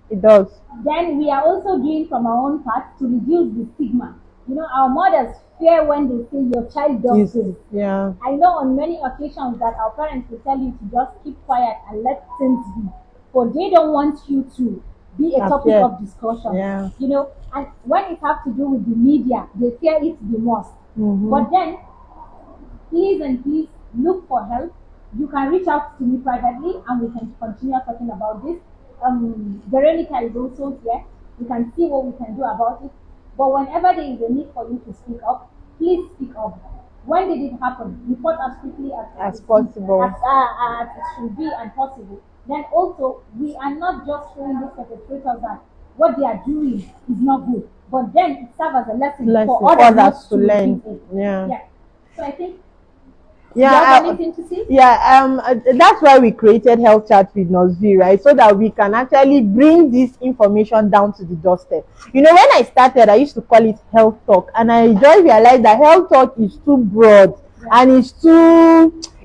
It does. Then we are also doing from our own part to reduce the stigma. Our mothers fear when they say your child does this. Yeah. I know on many occasions that our parents will tell you to just keep quiet and let things be, but they don't want you to be a topic of discussion. Yeah. You know, and when it has to do with the media, they fear it the most. But then, please look for help. You can reach out to me privately and we can continue talking about this. Veronica is also here. We can see what we can do about it. But whenever there is a need for you to speak up, please speak up. When did it happen? Report as quickly as possible. As it should be and possible. Then also, we are not just showing these perpetrators that what they are doing is not good, but then it serves as a lesson for others to learn. Yeah. So I think. Yeah, you have anything to say? Yeah, that's why we created Healthchat with Nrsvee, right? So that we can actually bring this information down to the doorstep. You know, when I started, I used to call it health talk, and I just realized that health talk is too broad and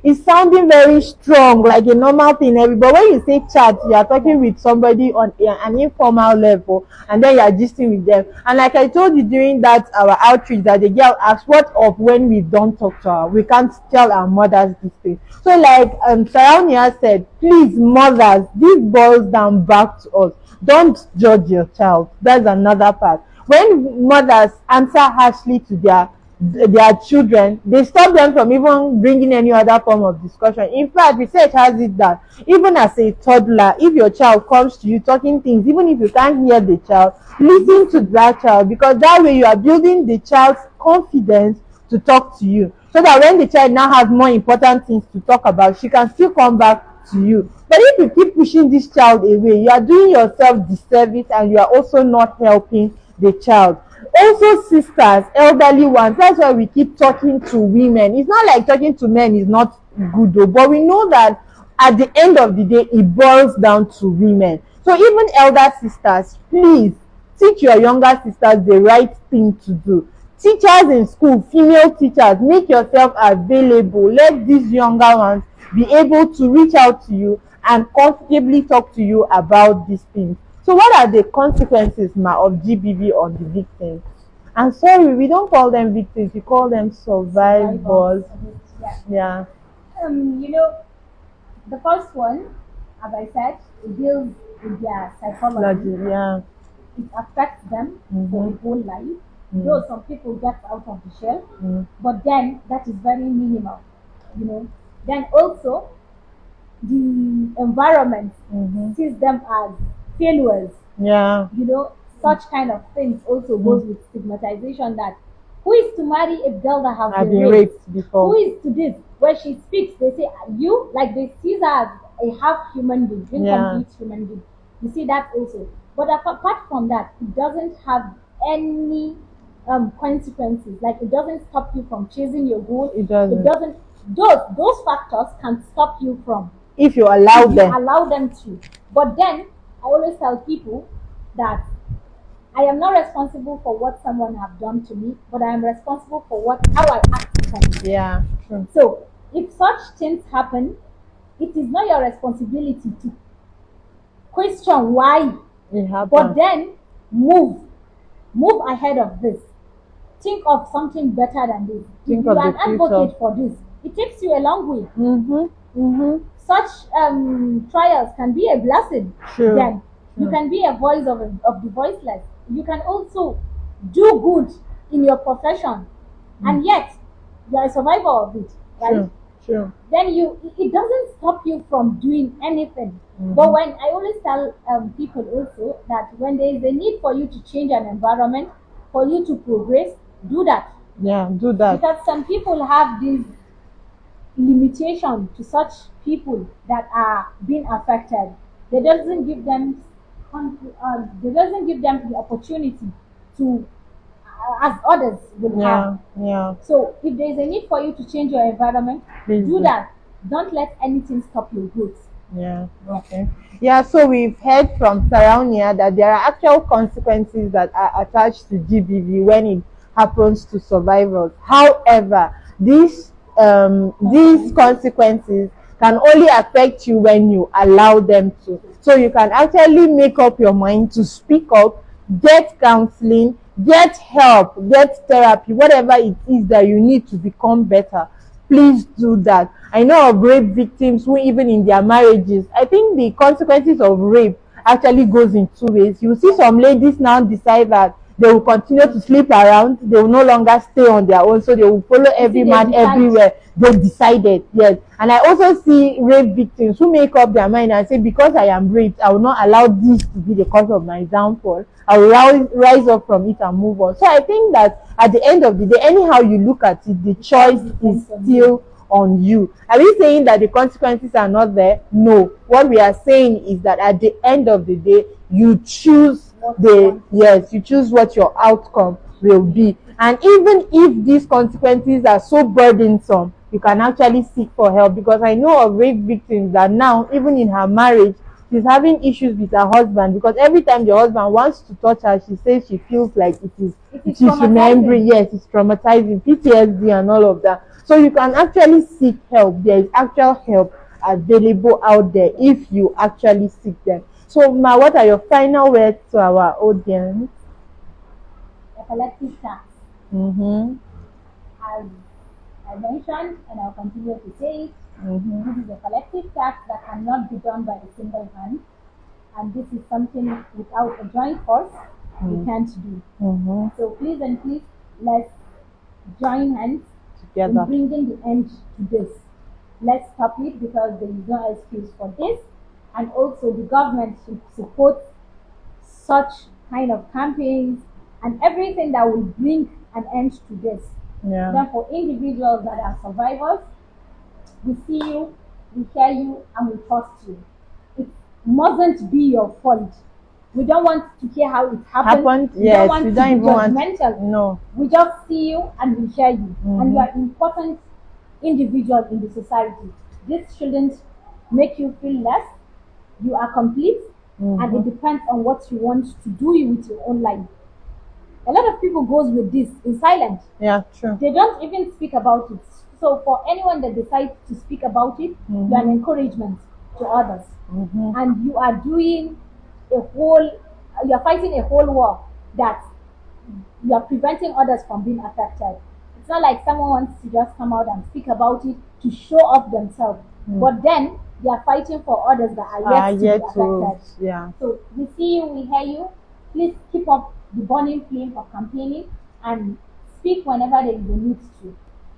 it's sounding very strong, like a normal thing. But when you say chat, you are talking with somebody on an informal level, and then you are gisting with them. And like I told you during that our outreach, that the girl asked, "What of when we don't talk to her? We can't tell our mothers this thing." So like Saraunia said, please mothers, this boils down back to us. Don't judge your child. That's another part. When mothers answer harshly to their children, they stop them from even bringing any other form of discussion. In fact, research has it that even as a toddler, if your child comes to you talking things, even if you can't hear the child, listen to that child, because that way you are building the child's confidence to talk to you, so that when the child now has more important things to talk about, she can still come back to you. But if you keep pushing this child away, you are doing yourself disservice, and you are also not helping the child. Also, sisters, elderly ones, that's why we keep talking to women. It's not like talking to men is not good though, but we know that at the end of the day, it boils down to women. So even elder sisters, please teach your younger sisters the right thing to do. Teachers in school, female teachers, make yourself available. Let these younger ones be able to reach out to you and comfortably talk to you about these things. So what are the consequences of GBV on the victims? And sorry, we don't call them victims, we call them survivors. Yeah. You know, the first one, as I said, it deals with their psychology. Yeah. It affects them for the whole life. Though some people get out of the shell, but then that is very minimal, you know. Then also, the environment sees them as failures. Yeah. You know, such kind of things also goes with stigmatization, that who is to marry a girl that has been raped before? Who is to this? When she speaks, they say, you, like they see her as a half human being, incomplete human being. You see that also. But apart from that, it doesn't have any consequences. Like, it doesn't stop you from chasing your goal. It doesn't. Those factors can stop you from, if you allow them to. But then I always tell people that I am not responsible for what someone have done to me, but I am responsible for how I act upon it. Yeah, true. So if such things happen, it is not your responsibility to question why it happened. But then move ahead of this. Think of something better than this. If you are an advocate for this, it takes you a long way. Such trials can be a blessing. Then you can be a voice of the voiceless. You can also do good in your profession, and yet you are a survivor of it, right? Sure. Then it doesn't stop you from doing anything. But when I always tell people also that when there is a need for you to change an environment, for you to progress, do that. Yeah, do that. Because some people have this limitation to such people that are being affected. They doesn't give them the opportunity to, as others will have. Yeah. So if there is a need for you to change your environment, do that. Don't let anything stop your growth. Yeah. Okay. Yeah. So we've heard from Saraunia that there are actual consequences that are attached to GBV when it happens to survivors. However, these consequences can only affect you when you allow them to. So you can actually make up your mind to speak up, get counseling, get help, get therapy, whatever it is that you need to become better. Please do that. I know of rape victims who, even in their marriages, I think the consequences of rape actually goes in two ways. You see some ladies now decide that they will continue to sleep around, they will no longer stay on their own, so they will follow every man everywhere. They decided, yes. And I also see rape victims who make up their mind and say, because I am raped, I will not allow this to be the cause of my downfall. I will rise up from it and move on. So I think that at the end of the day, anyhow you look at it, the choice is still on you. Are we saying that the consequences are not there? No. What we are saying is that at the end of the day, you choose you choose what your outcome will be. And even if these consequences are so burdensome, you can actually seek for help, because I know of rape victims that now, even in her marriage, she's having issues with her husband, because every time the husband wants to touch her, she says she feels like she's remembering, yes, it's traumatizing, PTSD and all of that. So you can actually seek help. There is actual help available out there if you actually seek them. So Ma, what are your final words to our audience? The collective tax. As I mentioned, and I'll continue to say it, this is a collective tax that cannot be done by a single hand, and this is something without a joint force we can't do. So please and please, let's join hands together in bringing the end to this. Let's stop it, because there is no excuse for this, and also the government should support such kind of campaigns and everything that will bring an end to this. Then for individuals that are survivors, we see you, we hear you, and we trust you. It mustn't be your fault. We don't want to hear how it happened. We don't want to be judgmental. No. We just see you and we hear you. And you are an important individual in the society. This shouldn't make you feel less. You are complete, and it depends on what you want to do with your own life. A lot of people goes with this in silence. Yeah, true. They don't even speak about it. So for anyone that decides to speak about it, you are an encouragement to others. And you are doing you are fighting a whole war that you are preventing others from being affected. It's not like someone wants to just come out and speak about it to show off themselves. But then they are fighting for others that are yet to be affected. So we see you, we hear you. Please keep up the burning flame of campaigning and speak whenever there is a need to.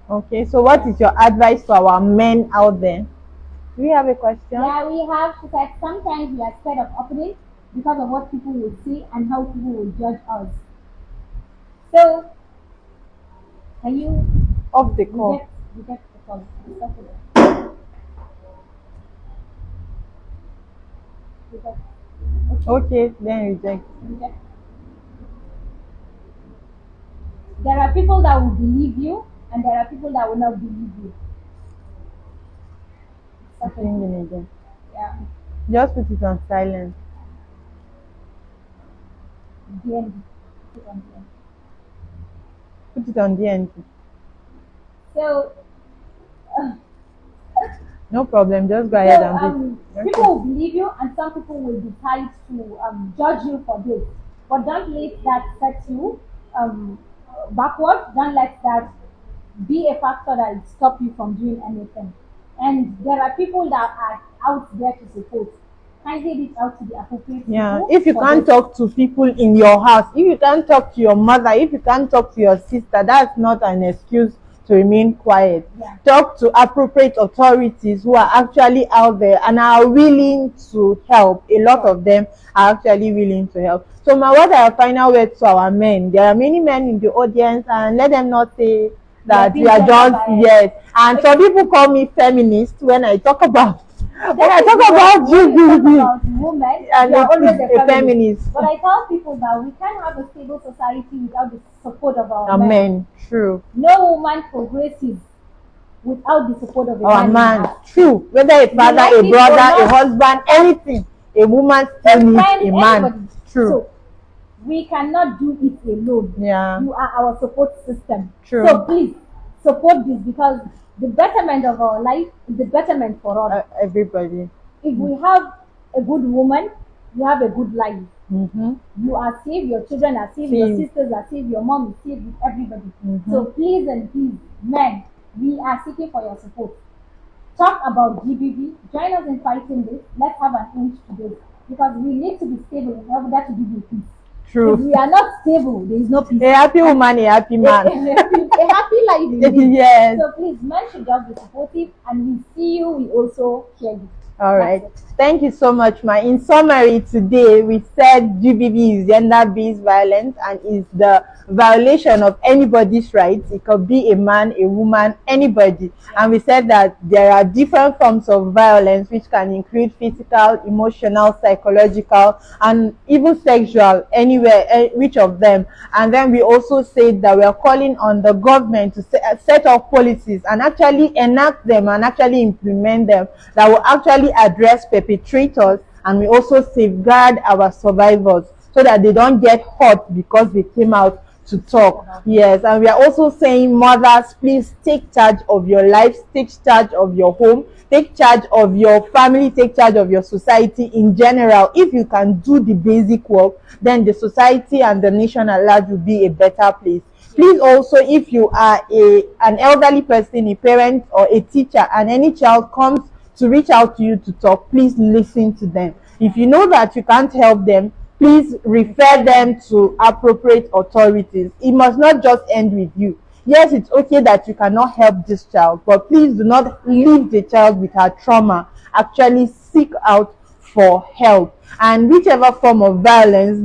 Okay, so what is your advice to our men out there? Do we have a question? Yeah, we have. She said sometimes we are scared of opening because of what people will see and how people will judge us. So, can you off the call? Reject the call. Okay, then reject. There are people that will believe you, and there are people that will not believe you. Again. Yeah. Just put it on silent. DND. Put it on DND. So. No problem, just go ahead and people will believe you, and some people will decide to judge you for this. But don't let that set you backward. Don't let that be a factor that will stop you from doing anything. And there are people that are out there to support. Kindly reach out to the appropriate people. If you can't talk to people in your house, if you can't talk to your mother, if you can't talk to your sister, that's not an excuse to remain quiet. Talk to appropriate authorities who are actually out there and are willing to help. A lot of them are actually willing to help. So Ma, what are your final words to our men? There are many men in the audience, and let them not say that we are just and some people call me feminist when I talk about GBV women, and always a feminist. But I tell people that we can't have a stable society without the support of our men. True. No woman progresses without the support of our man. True. Whether a father, a brother, a husband, anything, a woman still needs a man. True. So we cannot do it alone. You are our support system. True. So please support this, because the betterment of our life is the betterment for all. Everybody. If we have a good woman, you have a good life. Mm-hmm. You are safe, your children are safe, your sisters are safe, your mom is safe with everybody. Mm-hmm. So please and please, men, we are seeking for your support. Talk about GBV, join us in fighting this. Let's have an end to this because we need to be stable in order to give you peace. True. If we are not stable, there is no peace. A happy woman, a happy man. A happy life indeed. Yes. So please, men should just be supportive, and we see you, we also hear you. All right. Thank you so much, Ma. In summary, today we said GBV is gender-based violence and is the violation of anybody's rights. It could be a man, a woman, anybody. And we said that there are different forms of violence which can include physical, emotional, psychological, and even sexual, anywhere, which of them. And then we also said that we are calling on the government to set up policies and actually enact them and actually implement them that will actually address perpetrators, and we also safeguard our survivors so that they don't get hurt because they came out to talk. Yes, and we are also saying, mothers, please take charge of your lives, take charge of your home, take charge of your family, take charge of your society in general. If you can do the basic work, then the society and the nation at large will be a better place. Please also, if you are an elderly person, a parent or a teacher, and any child comes to reach out to you to talk, please listen to them. If you know that you can't help them, please refer them to appropriate authorities. It must not just end with you. Yes, it's okay that you cannot help this child, but please do not leave the child with her trauma. Actually seek out for help. And whichever form of violence,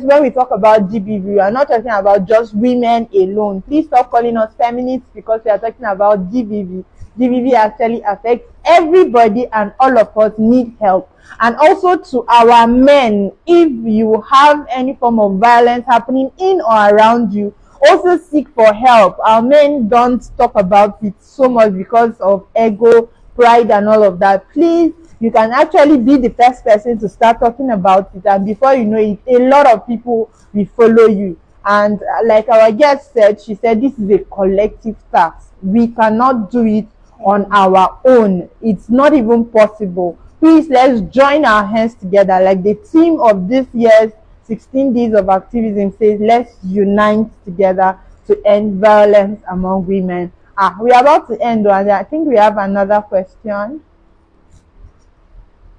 when we talk about GBV, we are not talking about just women alone. Please stop calling us feminists because we are talking about GBV. GBV actually affects everybody, and all of us need help. And also to our men, if you have any form of violence happening in or around you, also seek for help. Our men don't talk about it so much because of ego, pride, and all of that. Please, you can actually be the first person to start talking about it, and before you know it, a lot of people will follow you. And like our guest said, she said this is a collective task. We cannot do it on our own. It's not even possible. Please, let's join our hands together. Like the theme of this year's 16 days of activism says, let's unite together to end violence among women. We are about to end, and I think we have another question.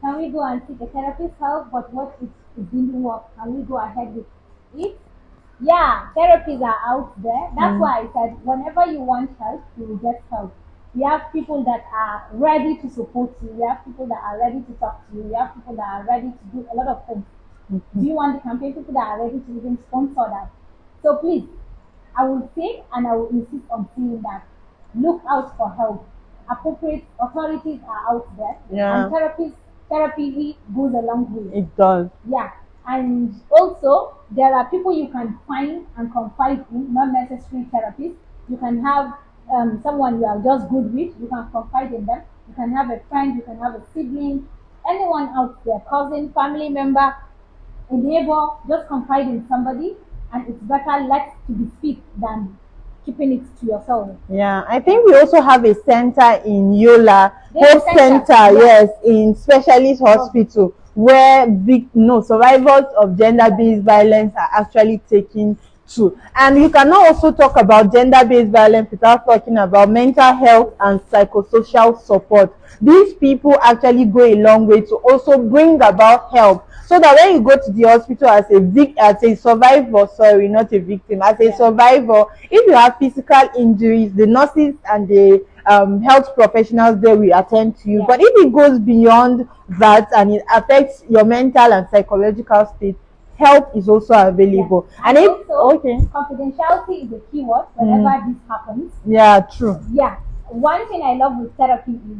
Can we go and seek a therapist help? But what if it didn't work? Can we go ahead with it? Yeah, therapies are out there. That's why I said whenever you want help, you will get help. We have people that are ready to support you. We have people that are ready to talk to you. We have people that are ready to do a lot of things. Do you want the campaign? People that are ready to even sponsor that. So please, I will say and I will insist on saying that look out for help. Appropriate authorities are out there. Yeah. And therapy goes a long way. It does. Yeah. And also, there are people you can find and confide in, not necessarily therapists. You can have someone you are just good with, you can confide in them. You can have a friend, you can have a sibling, anyone out there, cousin, family member, a neighbor, just confide in somebody, and it's better let to be speak than keeping it to yourself. Yeah, I think we also have a center in Yola, Health Center, yes, in Specialist Hospital, where survivors of gender-based violence are actually taken to. And you cannot also talk about gender-based violence without talking about mental health and psychosocial support. These people actually go a long way to also bring about help, so that when you go to the hospital as a survivor, sorry, not a victim, as a survivor, if you have physical injuries, the nurses and the health professionals there will attend to you. But if it goes beyond that and it affects your mental and psychological state, help is also available. And also, confidentiality is a key word whenever this happens. Yeah, true. Yeah. One thing I love with therapy is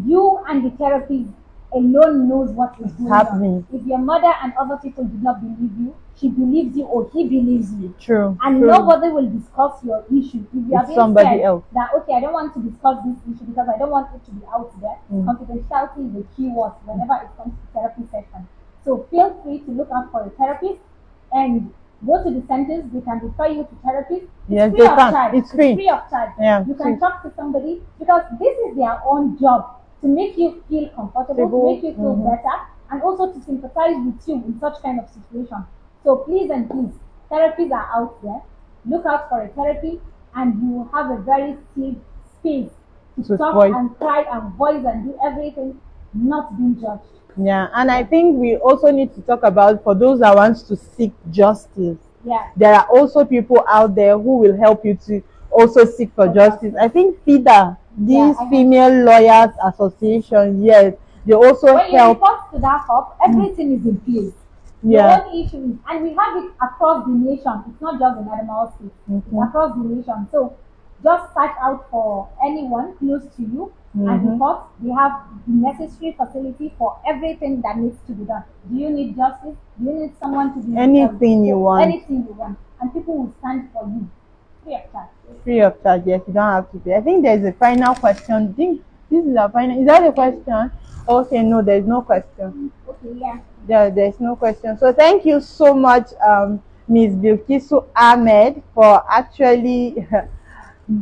you and the therapist alone knows what is happening. If your mother and other people did not believe you, she believes you or he believes you. True. And nobody will discuss your issue. If you are being somebody else that okay, I don't want to discuss this issue because I don't want it to be out there. Confidentiality is a key word whenever it comes to therapy session. So feel free to look out for a therapist and go to the centers. They can refer you to therapists. Yes, they can. It's free. It's free of charge. Yeah, you can talk to somebody because this is their own job to make you feel comfortable, to make you feel better, and also to sympathize with you in such kind of situation. So please and please, therapies are out there. Look out for a therapy, and you will have a very safe space to talk and cry and voice and do everything, not being judged. Yeah, and I think we also need to talk about, for those that wants to seek justice. Yeah. There are also people out there who will help you to also seek for justice. I think FIDA, this Female Lawyers Association, yes, they also when help. When you report to that hub, everything is in place. Yeah. The only issue is, and we have it across the nation. It's not just in Adamawa State. It's across the nation. So just search out for anyone close to you and report. They have the necessary facility for everything that needs to be done. Do you need justice? Do you need someone to be anything you want? Anything you want, and people will stand for you free of charge. Free of charge, yes. You don't have to pay. I think there's a final question. I think this is a final. Is that a question? Okay, no, there's no question. Okay, yeah. There's no question. So thank you so much, Ms. Bilkisu Ahmed, for actually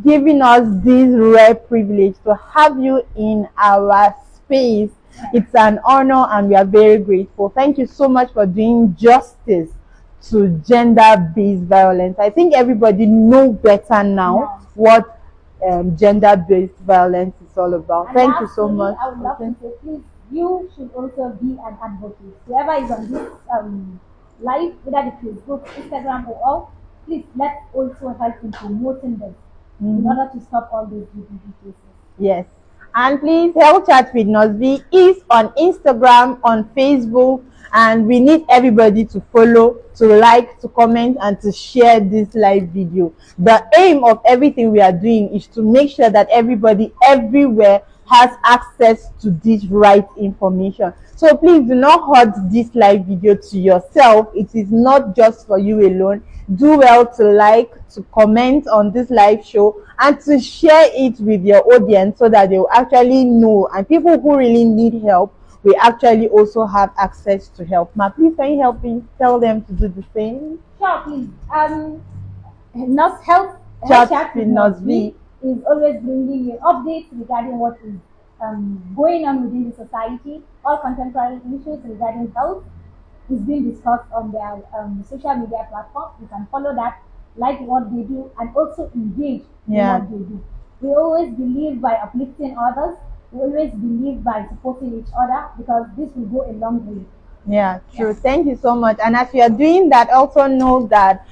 giving us this rare privilege to have you in our space. It's an honor and we are very grateful. Thank you so much for doing justice to gender-based violence. I think everybody knows better now what gender-based violence is all about. And thank you so much. I would love to say, please, you should also be an advocate. Whoever is on this live, whether it is Facebook, Instagram, or all, please let's also help in promoting this in order to stop all these GBV cases. Yes. And please, Healthchat with Nrsvee is on Instagram, on Facebook, and we need everybody to follow, to like, to comment, and to share this live video. The aim of everything we are doing is to make sure that everybody everywhere has access to this right information. So please do not hold this live video to yourself. It is not just for you alone. Do well to like, to comment on this live show, and to share it with your audience so that they will actually know, and people who really need help we actually also have access to help. Ma, please can you help me tell them to do the same? Sure, please. Healthchat with Nrsvee is always bringing you updates regarding what is going on within the society. All contemporary issues regarding health is being discussed on their social media platform. You can follow that, like what they do, and also engage in what they do. We always believe by uplifting others. We always believe by supporting each other, because this will go a long way. Yeah, true. Yes. Thank you so much. And as you are doing that, also know that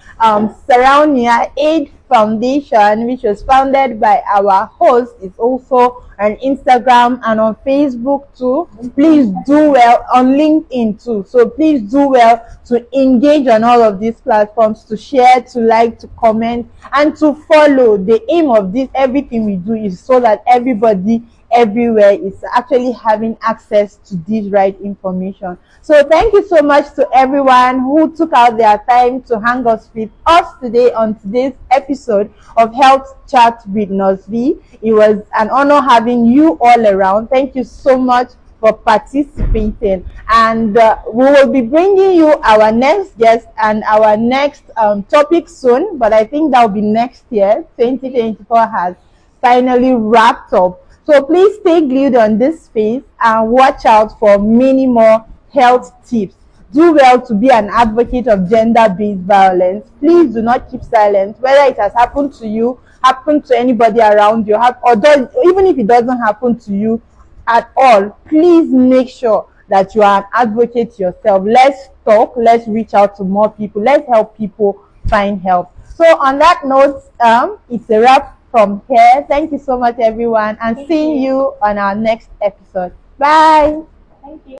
Surrounding Aid Foundation, which was founded by our host, is also on Instagram and on Facebook too. Please do well on LinkedIn too. So please do well to engage on all of these platforms, to share, to like, to comment, and to follow. The aim of this, everything we do, is so that everybody everywhere is actually having access to this right information. So thank you so much to everyone who took out their time to hang us with us today on today's episode of Healthchat with Nrsvee. It was an honor having you all around. Thank you so much for participating, and we will be bringing you our next guest and our next topic soon, but I think that will be next year. 2024 has finally wrapped up. So please stay glued on this space and watch out for many more health tips. Do well to be an advocate of gender-based violence. Please do not keep silent. Whether it has happened to you, happened to anybody around you, even if it doesn't happen to you at all, please make sure that you are an advocate yourself. Let's talk. Let's reach out to more people. Let's help people find help. So on that note, it's a wrap from here. Thank you so much, everyone, and seeing you on our next episode. Bye. Thank you.